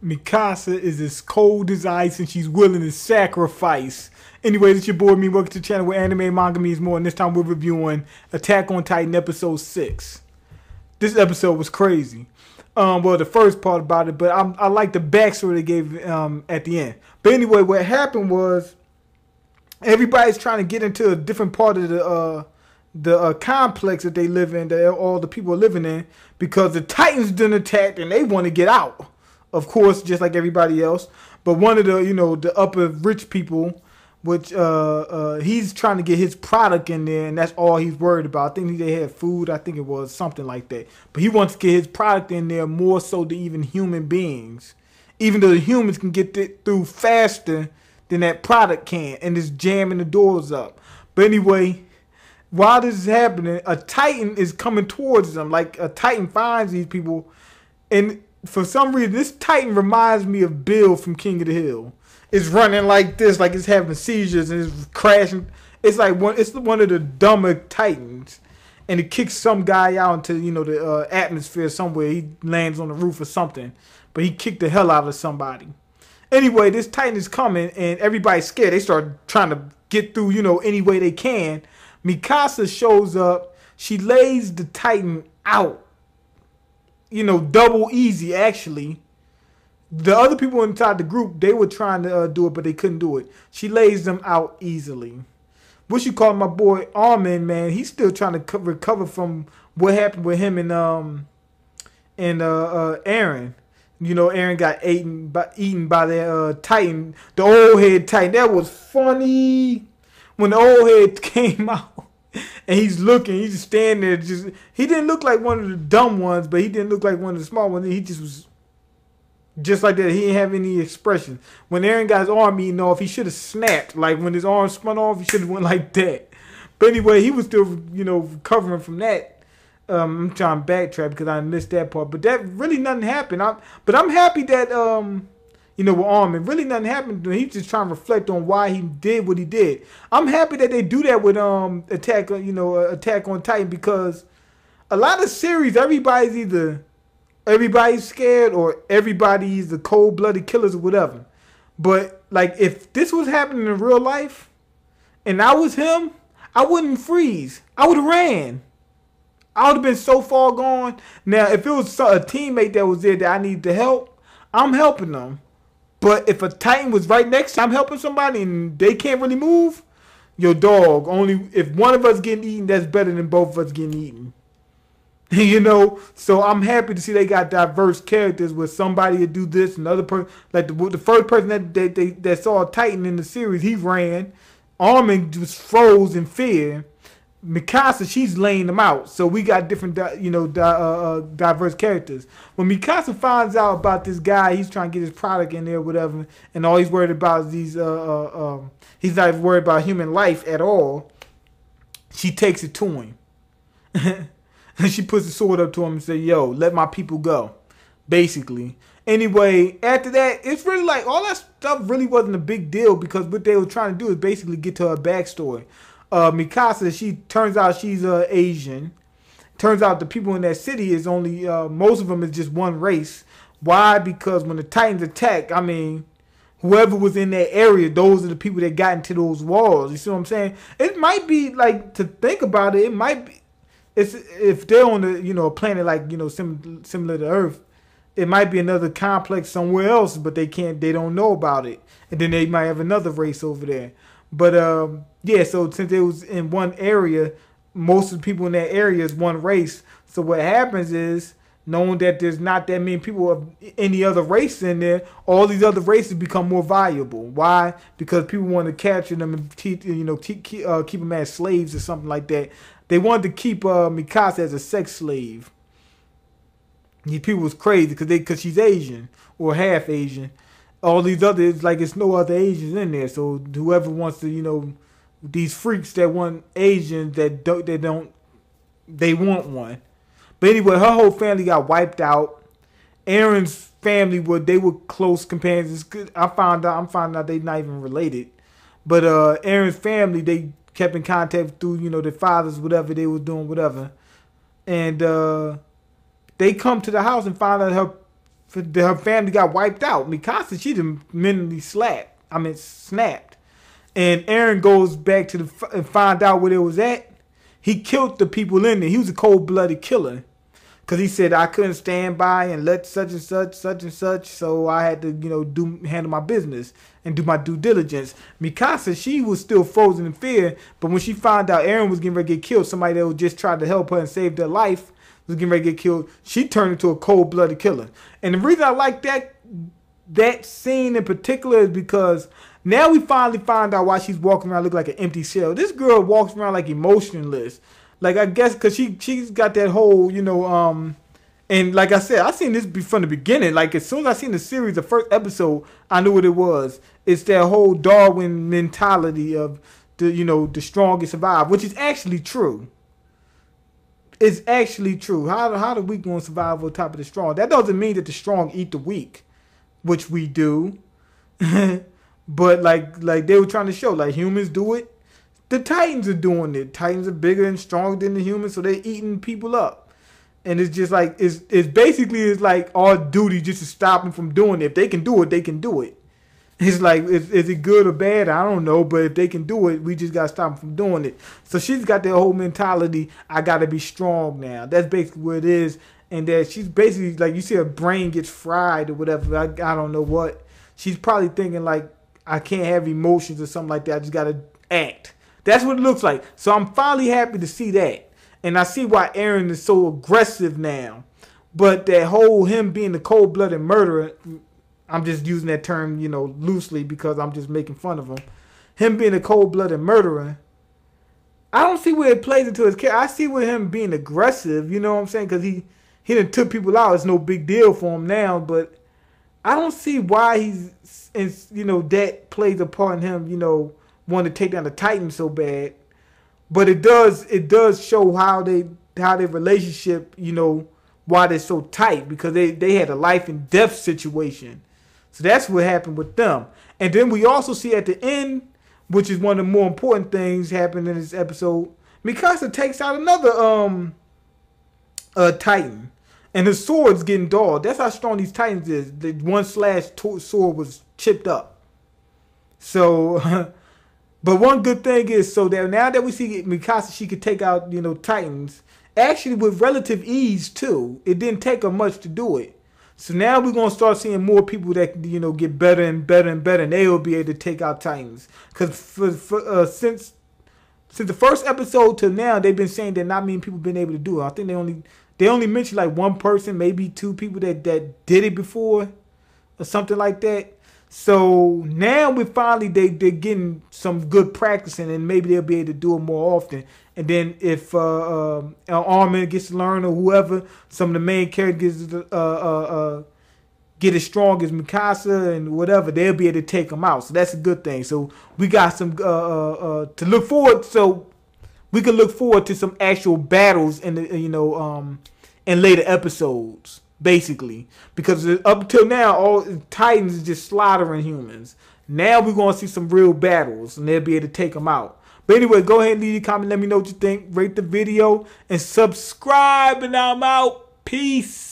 Mikasa is as cold as ice and she's willing to sacrifice. Anyway, this is your boy me. Welcome to the channel where anime and manga means more. And this time we're reviewing Attack on Titan episode 6. This episode was crazy. Well, the first part about it, but I like the backstory they gave at the end. But anyway, what happened was everybody's trying to get into a different part of the complex that they live in, that all the people are living in, because the Titans done attacked and they want to get out. Of course, just like everybody else. But one of the, the upper rich people, which he's trying to get his product in there, and that's all he's worried about. I think they had food. I think it was something like that. But he wants to get his product in there more so than even human beings. Even though the humans can get it through faster than that product can, and it's jamming the doors up. But anyway, while this is happening, a Titan is coming towards them. Like, a Titan finds these people, and for some reason, this Titan reminds me of Bill from King of the Hill. It's running like this, like it's having seizures and it's crashing. It's like it's one of the dumber Titans, and it kicks some guy out into the atmosphere somewhere. He lands on the roof or something, but he kicked the hell out of somebody. Anyway, this Titan is coming, and everybody's scared. They start trying to get through, any way they can. Mikasa shows up. She lays the Titan out. Double easy, actually. The other people inside the group, they were trying to do it, but they couldn't do it. She lays them out easily. What you call my boy Armin, man, he's still trying to recover from what happened with him and Eren. Eren got eaten by that Titan, the old head Titan. That was funny. When the old head came out. And he's just standing there. He didn't look like one of the dumb ones, but he didn't look like one of the smart ones. He just was just like that. He didn't have any expression. When Eren got his arm eaten off, he should have snapped. Like when his arm spun off, he should have went like that. But anyway, he was still, recovering from that. I'm trying to backtrack because I missed that part. But that really nothing happened. But I'm happy that with Armin, really nothing happened to him. He's just trying to reflect on why he did what he did. I'm happy that they do that with Attack on Titan, because a lot of series, everybody's scared or everybody's the cold-blooded killers or whatever. But like if this was happening in real life and I was him, I wouldn't freeze. I would have ran. I would have been so far gone. Now, if it was a teammate that was there that I needed to help, I'm helping them. But if a Titan was right next to me, I'm helping somebody and they can't really move, your dog, only if one of us getting eaten, that's better than both of us getting eaten. So I'm happy to see they got diverse characters where somebody would do this, another person, like the first person that saw a Titan in the series, he ran. Armin just froze in fear. Mikasa, she's laying them out. So we got different, diverse characters. When Mikasa finds out about this guy, he's trying to get his product in there, whatever, and all he's worried about is these, he's not worried about human life at all. She takes it to him. And she puts the sword up to him and says, yo, let my people go. Basically. Anyway, after that, it's really like all that stuff really wasn't a big deal, because what they were trying to do is basically get to her backstory. Mikasa, she turns out she's Asian. Turns out the people in that city is only most of them is just one race. Why? Because when the Titans attack, I mean, whoever was in that area, those are the people that got into those walls. You see what I'm saying? It might be like, to think about it, it might be, if they're on a planet like similar to Earth, it might be another complex somewhere else, but they don't know about it, and then they might have another race over there. But yeah, so since it was in one area, most of the people in that area is one race. So what happens is, knowing that there's not that many people of any other race in there, all these other races become more valuable. Why? Because people want to capture them and keep them as slaves or something like that. They wanted to keep Mikasa as a sex slave. These people was crazy because she's Asian or half Asian. All these others, like, it's no other Asians in there. So whoever wants to, these freaks that want Asians they want one. But anyway, her whole family got wiped out. Eren's family they were close companions. I'm finding out they're not even related. But Eren's family, they kept in contact through, their fathers, whatever they was doing, whatever. And they come to the house and find out her her family got wiped out. Mikasa, she done mentally snapped. And Eren goes back to and find out where it was at. He killed the people in there. He was a cold-blooded killer. Because he said, I couldn't stand by and let such and such, so I had to, handle my business and do my due diligence. Mikasa, she was still frozen in fear, but when she found out Eren was getting ready to get killed, somebody that was just trying to help her and save their life was getting ready to get killed, she turned into a cold-blooded killer. And the reason I like that scene in particular is because now we finally find out why she's walking around looking like an empty shell. This girl walks around like emotionless. Like, I guess because she's got that whole, and like I said, I seen this from the beginning. Like, as soon as I seen the series, the first episode, I knew what it was. It's that whole Darwin mentality of, the strongest survive, which is actually true. It's actually true. How the weak going to survive on top of the strong? That doesn't mean that the strong eat the weak, which we do. But, like they were trying to show, like, humans do it. The Titans are doing it. Titans are bigger and stronger than the humans, so they're eating people up. And it's just like, it's basically like our duty just to stop them from doing it. If they can do it, they can do it. It's like, is it good or bad? I don't know. But if they can do it, we just got to stop them from doing it. So she's got that whole mentality, I got to be strong now. That's basically what it is. And that she's basically, like, you see her brain gets fried or whatever. I don't know what. She's probably thinking, like, I can't have emotions or something like that. I just got to act. That's what it looks like. So I'm finally happy to see that. And I see why Eren is so aggressive now. But that whole him being the cold-blooded murderer, I'm just using that term, loosely because I'm just making fun of him. Him being a cold-blooded murderer, I don't see where it plays into his character. I see with him being aggressive, you know what I'm saying? Because he done took people out. It's no big deal for him now. But I don't see why that plays a part in him, want to take down the Titans so bad. But it does show how their relationship, why they're so tight, because they had a life and death situation. So that's what happened with them. And then we also see at the end, which is one of the more important things happened in this episode, Mikasa takes out another Titan. And his sword's getting dulled. That's how strong these Titans is. The one slash sword was chipped up. So but one good thing is, so that now that we see Mikasa, she could take out, Titans, actually with relative ease too. It didn't take her much to do it. So now we're going to start seeing more people that, get better and better and better, and they will be able to take out Titans. Because since the first episode till now, they've been saying that not many people been able to do it. I think they only mentioned like one person, maybe two people that did it before or something like that. So now they're getting some good practicing, and maybe they'll be able to do it more often. And then if Armin gets to learn, or whoever, some of the main characters get as strong as Mikasa and whatever, they'll be able to take them out. So that's a good thing. So we got some to look forward. So we can look forward to some actual battles in the in later episodes. Basically, because up till now, all Titans is just slaughtering humans. Now we're going to see some real battles, and they'll be able to take them out. But anyway, go ahead and leave your comment. Let me know what you think. Rate the video and subscribe, and I'm out. Peace.